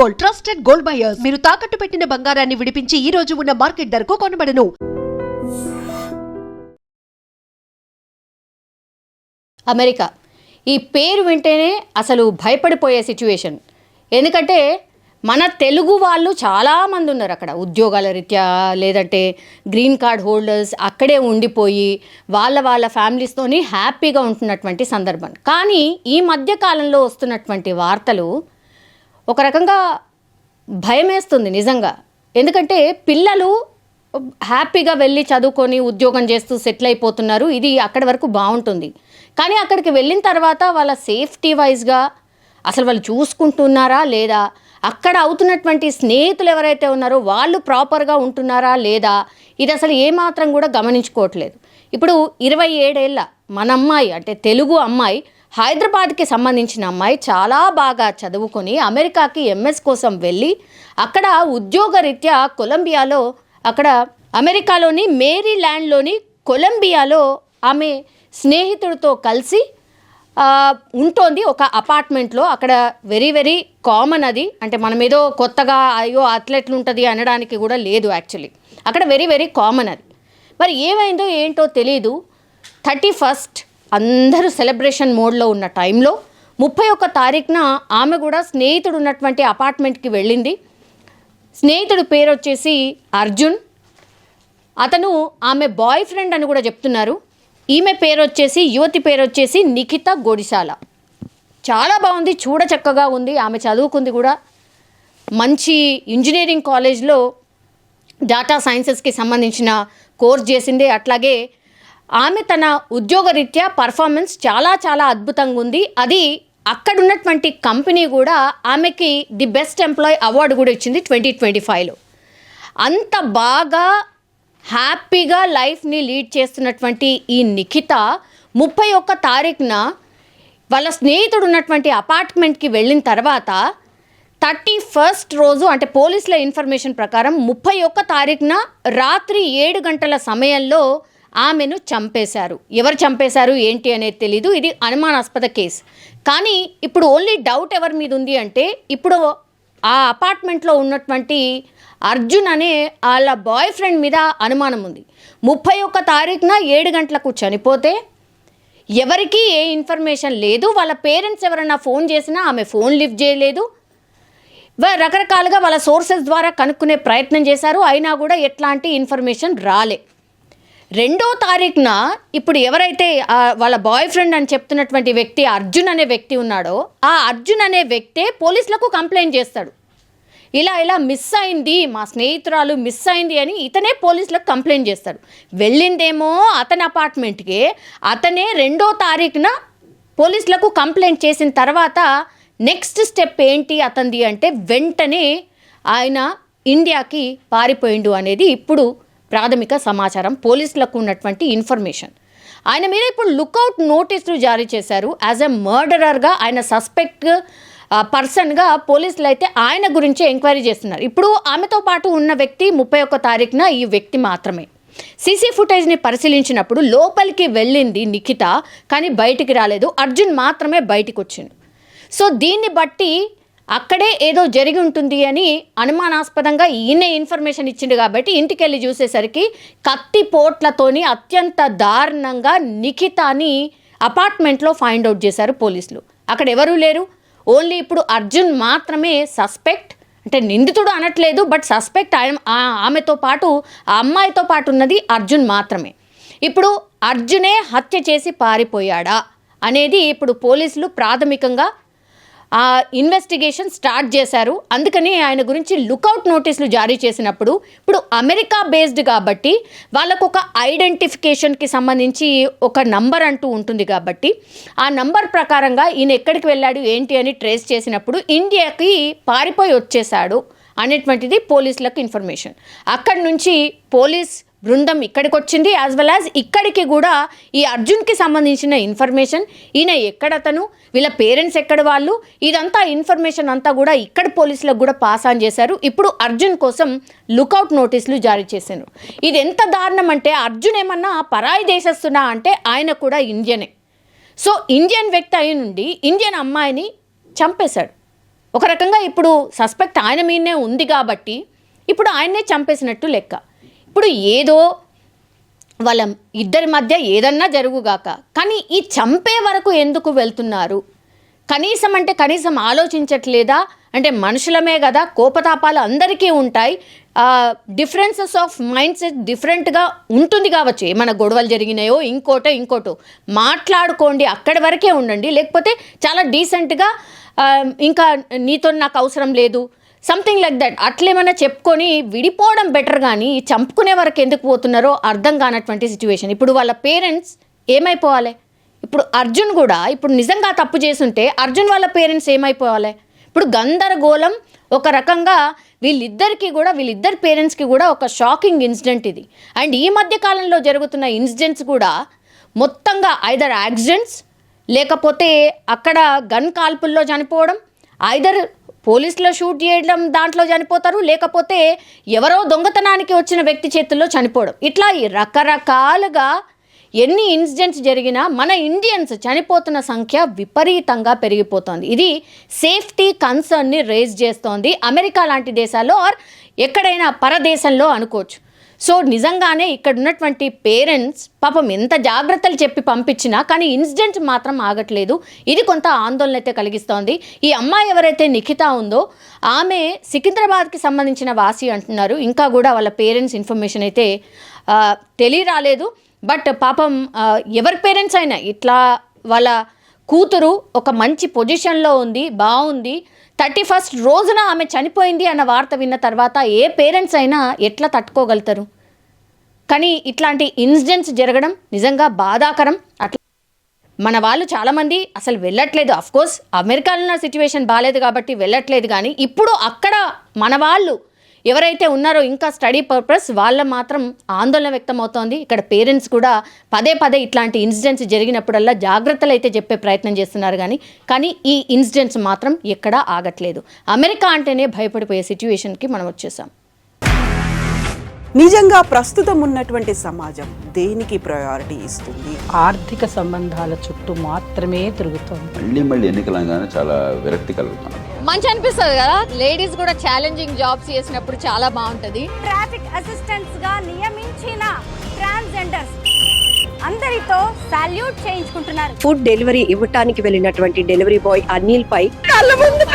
Gold, trusted gold buyers. మీరు తాకట్టు పెట్టిన బంగారాన్ని విడిపించి ఈ రోజు ఉన్న మార్కెట్ ధరకు కొనబడను. అమెరికా ఈ పేరు వింటేనే అసలు భయపడిపోయే సిచ్యువేషన్. ఎందుకంటే మన తెలుగు వాళ్ళు చాలామంది ఉన్నారు అక్కడ, ఉద్యోగాల రీత్యా లేదంటే గ్రీన్ కార్డ్ హోల్డర్స్ అక్కడే ఉండిపోయి వాళ్ళ ఫ్యామిలీస్తోని హ్యాపీగా ఉంటున్నటువంటి సందర్భం. కానీ ఈ మధ్యకాలంలో వస్తున్నటువంటి వార్తలు ఒక రకంగా భయమేస్తుంది నిజంగా. ఎందుకంటే పిల్లలు హ్యాపీగా వెళ్ళి చదువుకొని ఉద్యోగం చేస్తూ సెటిల్ అయిపోతున్నారు, ఇది అక్కడి వరకు బాగుంటుంది. కానీ అక్కడికి వెళ్ళిన తర్వాత వాళ్ళ సేఫ్టీ వైజ్గా అసలు వాళ్ళు చూసుకుంటున్నారా లేదా, అక్కడ అవుతున్నటువంటి స్నేహితులు ఎవరైతే ఉన్నారో వాళ్ళు ప్రాపర్గా ఉంటున్నారా లేదా, ఇది అసలు ఏమాత్రం కూడా గమనించుకోవట్లేదు. ఇప్పుడు 27 ఏళ్ళ మన అమ్మాయి, అంటే తెలుగు అమ్మాయి, హైదరాబాద్కి సంబంధించిన అమ్మాయి, చాలా బాగా చదువుకొని అమెరికాకి ఎంఎస్ కోసం వెళ్ళి అక్కడ ఉద్యోగరీత్యా కొలంబియాలో, అక్కడ అమెరికాలోని మేరీల్యాండ్లోని కొలంబియాలో ఆమె స్నేహితుడితో కలిసి ఉంటోంది ఒక అపార్ట్మెంట్లో. అక్కడ వెరీ వెరీ కామన్ అది, అంటే మనం ఏదో కొత్తగా అయ్యో అట్లెట్లు ఉంటుంది అనడానికి కూడా లేదు, యాక్చువల్లీ అక్కడ వెరీ వెరీ కామన్ అది. మరి ఏమైందో ఏంటో తెలీదు. 31st అందరూ సెలబ్రేషన్ మోడ్లో ఉన్న టైంలో 31 తారీఖున ఆమె కూడా స్నేహితుడు ఉన్నటువంటి అపార్ట్మెంట్కి వెళ్ళింది. స్నేహితుడు పేరు వచ్చేసి అర్జున్, అతను ఆమె బాయ్ ఫ్రెండ్ అని కూడా చెప్తున్నారు. ఈమె పేరు వచ్చేసి, యువతి పేరు వచ్చేసి నిఖిత గొడిసాల. చాలా బాగుంది, చూడ చక్కగా ఉంది. ఆమె చదువుకుంది కూడా మంచి ఇంజనీరింగ్ కాలేజ్లో డేటా సైన్సెస్కి సంబంధించిన కోర్స్ చేసింది. అట్లాగే ఆమె తన ఉద్యోగరీత్యా పర్ఫార్మెన్స్ చాలా చాలా అద్భుతంగా ఉంది. అది అక్కడ ఉన్నటువంటి కంపెనీ కూడా ఆమెకి ది బెస్ట్ ఎంప్లాయీ అవార్డు కూడా ఇచ్చింది 2025లో. అంత బాగా హ్యాపీగా లైఫ్ని లీడ్ చేస్తున్నటువంటి ఈ నిఖిత 31 తారీఖున వాళ్ళ స్నేహితుడు ఉన్నటువంటి అపార్ట్మెంట్కి వెళ్ళిన తర్వాత 31st రోజు, అంటే పోలీసుల ఇన్ఫర్మేషన్ ప్రకారం 31 తారీఖున రాత్రి 7 గంటల సమయంలో ఆమెను చంపేశారు. ఎవరు చంపేశారు ఏంటి అనేది తెలీదు, ఇది అనుమానాస్పద కేసు. కానీ ఇప్పుడు ఓన్లీ డౌట్ ఎవరి మీద ఉంది అంటే, ఇప్పుడు ఆ అపార్ట్మెంట్లో ఉన్నటువంటి అర్జున్ అనే వాళ్ళ బాయ్ ఫ్రెండ్ మీద అనుమానం ఉంది. 31 తారీఖున 7 గంటలకు చనిపోతే ఎవరికీ ఏ ఇన్ఫర్మేషన్ లేదు. వాళ్ళ పేరెంట్స్ ఎవరైనా ఫోన్ చేసినా ఆమె ఫోన్ లిఫ్ట్ చేయలేదు. రకరకాలుగా వాళ్ళ సోర్సెస్ ద్వారా కనుక్కునే ప్రయత్నం చేశారు, అయినా కూడా ఎట్లాంటి ఇన్ఫర్మేషన్ రాలే. 2వ తారీఖున ఇప్పుడు ఎవరైతే వాళ్ళ బాయ్ ఫ్రెండ్ అని చెప్తున్నటువంటి వ్యక్తి అర్జున్ అనే వ్యక్తి ఉన్నాడో, ఆ అర్జున్ అనే వ్యక్తే పోలీసులకు కంప్లైంట్ చేస్తాడు. ఇలా మిస్ అయింది, మా స్నేహితురాలు మిస్ అయింది అని ఇతనే పోలీసులకు కంప్లైంట్ చేస్తాడు. వెళ్ళిందేమో అతని అపార్ట్మెంట్కే, అతనే 2వ తారీఖున పోలీసులకు కంప్లైంట్ చేసిన తర్వాత నెక్స్ట్ స్టెప్ ఏంటి అతనిది అంటే, వెంటనే ఆయన ఇండియాకి పారిపోయిండు అనేది ఇప్పుడు ప్రాథమిక సమాచారం, పోలీసులకు ఉన్నటువంటి ఇన్ఫర్మేషన్. ఆయన మీద ఇప్పుడు లుకౌట్ నోటీసులు జారీ చేశారు. యాజ్ ఎ మర్డరర్గా ఆయన సస్పెక్ట్ పర్సన్గా పోలీసులు అయితే ఆయన గురించే ఎంక్వైరీ చేస్తున్నారు. ఇప్పుడు ఆమెతో పాటు ఉన్న వ్యక్తి 31 తారీఖున ఈ వ్యక్తి మాత్రమే. సీసీ ఫుటేజ్ని పరిశీలించినప్పుడు లోపలికి వెళ్ళింది నిఖిత, కానీ బయటికి రాలేదు. అర్జున్ మాత్రమే బయటికి వచ్చిండు. సో దీన్ని బట్టి అక్కడే ఏదో జరిగి ఉంటుంది అని అనుమానాస్పదంగా ఈయన ఇన్ఫర్మేషన్ ఇచ్చిండు. కాబట్టి ఇంటికి వెళ్ళి చూసేసరికి కత్తి పోట్లతోని అత్యంత దారుణంగా నిఖితాని అపార్ట్మెంట్లో ఫైండ్ అవుట్ చేశారు పోలీసులు. అక్కడ ఎవరూ లేరు, ఓన్లీ ఇప్పుడు అర్జున్ మాత్రమే సస్పెక్ట్, అంటే నిందితుడు అనట్లేదు, బట్ సస్పెక్ట్. ఆమెతో పాటు, ఆ అమ్మాయితో పాటు ఉన్నది అర్జున్ మాత్రమే. ఇప్పుడు అర్జునే హత్య చేసి పారిపోయాడా అనేది ఇప్పుడు పోలీసులు ప్రాథమికంగా ఇన్వెస్టిగేషన్ స్టార్ట్ చేశారు. అందుకని ఆయన గురించి లుకౌట్ నోటీసులు జారీ చేసినప్పుడు, ఇప్పుడు అమెరికా బేస్డ్ కాబట్టి వాళ్ళకు ఒక ఐడెంటిఫికేషన్కి సంబంధించి ఒక నంబర్ అంటూ ఉంటుంది. కాబట్టి ఆ నంబర్ ప్రకారంగా ఈయన ఎక్కడికి వెళ్ళాడు ఏంటి అని ట్రేస్ చేసినప్పుడు ఇండియాకి పారిపోయి వచ్చేసాడు అనేటువంటిది పోలీసులకు ఇన్ఫర్మేషన్. అక్కడి నుంచి పోలీస్ బృందం ఇక్కడికి వచ్చింది, యాజ్ వెల్ యాజ్ ఇక్కడికి కూడా ఈ అర్జున్కి సంబంధించిన ఇన్ఫర్మేషన్, ఈయన ఎక్కడతను, వీళ్ళ పేరెంట్స్ ఎక్కడ వాళ్ళు, ఇదంతా ఇన్ఫర్మేషన్ అంతా కూడా ఇక్కడ పోలీసులకు కూడా పాస్ ఆన్ చేశారు. ఇప్పుడు అర్జున్ కోసం లుకౌట్ నోటీసులు జారీ చేశారు. ఇది ఎంత దారుణం అంటే, అర్జున్ ఏమన్నా పరాయి దేశస్తున్నా అంటే ఆయన కూడా ఇండియనే. సో ఇండియన్ వ్యక్తి అయి నుండి ఇండియన్ అమ్మాయిని చంపేశాడు. ఒక రకంగా ఇప్పుడు సస్పెక్ట్ ఆయన మీదనే ఉంది కాబట్టి ఇప్పుడు ఆయన్నే చంపేసినట్టు లెక్క. ఇప్పుడు ఏదో వాళ్ళ ఇద్దరి మధ్య ఏదన్నా జరుగుగాక, కానీ ఈ చంపే వరకు ఎందుకు వెళ్తున్నారు? కనీసం ఆలోచించట్లేదా? అంటే మనుషులమే కదా, కోపతాపాలు అందరికీ ఉంటాయి, డిఫరెన్సెస్ ఆఫ్ మైండ్ సెట్ డిఫరెంట్గా ఉంటుంది కావచ్చు. ఏమైనా గొడవలు జరిగినాయో ఇంకోటో మాట్లాడుకోండి, అక్కడి వరకే ఉండండి. లేకపోతే చాలా డీసెంట్గా ఇంకా నీతో నాకు అవసరం లేదు, సంథింగ్ లైక్ దట్ అట్లేమైనా చెప్పుకొని విడిపోవడం బెటర్. కానీ చంపుకునే వరకు ఎందుకు పోతున్నారో అర్థం కానటువంటి సిచ్యువేషన్. ఇప్పుడు వాళ్ళ పేరెంట్స్ ఏమైపోవాలి? ఇప్పుడు అర్జున్ కూడా ఇప్పుడు నిజంగా తప్పు చేస్తుంటే అర్జున్ వాళ్ళ పేరెంట్స్ ఏమైపోవాలి? ఇప్పుడు గందరగోళం. ఒక రకంగా వీళ్ళిద్దరి పేరెంట్స్కి కూడా ఒక షాకింగ్ ఇన్సిడెంట్ ఇది. అండ్ ఈ మధ్య కాలంలో జరుగుతున్న ఇన్సిడెంట్స్ కూడా మొత్తంగా ఐదర్ యాక్సిడెంట్స్, లేకపోతే అక్కడ గన్ కాల్పుల్లో చనిపోవడం, ఐదర్ పోలీసులో షూట్ చేయడం దాంట్లో చనిపోతారు, లేకపోతే ఎవరో దొంగతనానికి వచ్చిన వ్యక్తి చేతుల్లో చనిపోవడం. ఇట్లా ఈ రకరకాలుగా ఎన్ని ఇన్సిడెంట్స్ జరిగినా మన ఇండియన్స్ చనిపోతున్న సంఖ్య విపరీతంగా పెరిగిపోతుంది. ఇది సేఫ్టీ కన్సర్న్ని రేజ్ చేస్తోంది అమెరికా లాంటి దేశాల్లో ఆర్ ఎక్కడైనా పరదేశంలో అనుకోవచ్చు. సో నిజంగానే ఇక్కడ ఉన్నటువంటి పేరెంట్స్ పాపం ఎంత జాగ్రత్తలు చెప్పి పంపించినా కానీ ఇన్సిడెంట్స్ మాత్రం ఆగట్లేదు. ఇది కొంత ఆందోళన అయితే కలిగిస్తోంది. ఈ అమ్మాయి ఎవరైతే నిఖిత ఉందో ఆమె సికింద్రాబాద్కి సంబంధించిన వాసి అంటున్నారు. ఇంకా కూడా వాళ్ళ పేరెంట్స్ ఇన్ఫర్మేషన్ అయితే తెలియరాలేదు. బట్ పాపం ఎవరి పేరెంట్స్ అయినా ఇట్లా వాళ్ళ కూతురు ఒక మంచి పొజిషన్లో ఉంది, బాగుంది, 31st రోజున ఆమె చనిపోయింది అన్న వార్త విన్న తర్వాత ఏ పేరెంట్స్ అయినా ఎట్లా తట్టుకోగలుగుతారు? కానీ ఇట్లాంటి ఇన్సిడెంట్స్ జరగడం నిజంగా బాధాకరం. అట్లా మన వాళ్ళు చాలామంది అసలు వెళ్ళట్లేదు. అఫ్కోర్స్ అమెరికాలో ఉన్న సిచ్యువేషన్ బాగాలేదు కాబట్టి వెళ్ళట్లేదు. కానీ ఇప్పుడు అక్కడ మన వాళ్ళు ఎవరైతే ఉన్నారో ఇంకా స్టడీ పర్పస్ వాళ్ళ మాత్రం ఆందోళన వ్యక్తమవుతోంది. ఇక్కడ పేరెంట్స్ కూడా పదే ఇట్లాంటి ఇన్సిడెంట్స్ జరిగినప్పుడల్లా జాగ్రత్తలు అయితే చెప్పే ప్రయత్నం చేస్తున్నారు. కానీ ఈ ఇన్సిడెంట్స్ మాత్రం ఎక్కడా ఆగట్లేదు. అమెరికా అంటేనే భయపడిపోయే సిచ్యువేషన్కి మనం వచ్చేసాం. నిజంగా ప్రస్తుతం ఉన్నటువంటి సమాజం దేనికి ప్రయారిటీ ఇస్తుంది? ఆర్థిక సంబంధాల చుట్టూ మాత్రమే తిరుగుతుంది. మళ్ళీ ఎన్నికలంగానే చాలా విరక్తి కలుగుతాం. మంచి అనిపిస్తుంది కదా, లేడీస్ కూడా ఛాలెంజింగ్ జాబ్స్ చేసినప్పుడు చాలా బాగుంటుంది. ట్రాఫిక్ అసిస్టెంట్స్ గా నియమించిన ట్రాన్స్జెండర్స్ అందరితో సాల్యూట్ చేయించుకుంటున్నారు. ఫుడ్ డెలివరీ ఇవ్వటానికి వెళ్ళినటువంటి డెలివరీ బాయ్ అనిల్ పై కళ్ళ ముందు